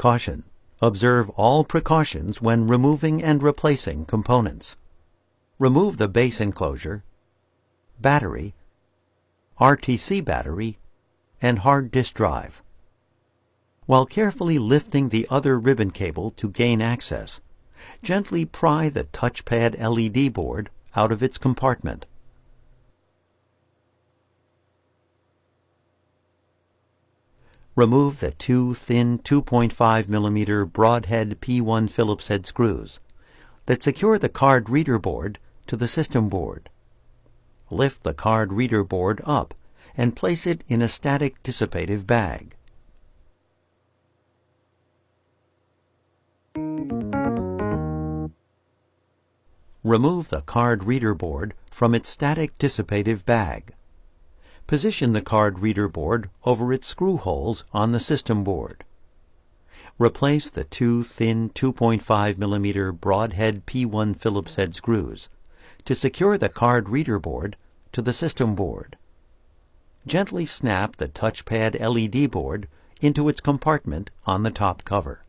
Caution: observe all precautions when removing and replacing components. Remove the base enclosure, battery, RTC battery, and hard disk drive. While carefully lifting the other ribbon cable to gain access, gently pry the touchpad LED board out of its compartment. Remove the two thin 2.5 mm broadhead P1 Phillips head screws that secure the card reader board to the system board. Lift the card reader board up and place it in a static dissipative bag. Remove the card reader board from its static dissipative bag. Position the card reader board over its screw holes on the system board. Replace the two thin 2.5 mm broadhead P1 Phillips head screws to secure the card reader board to the system board. Gently snap the touchpad LED board into its compartment on the top cover.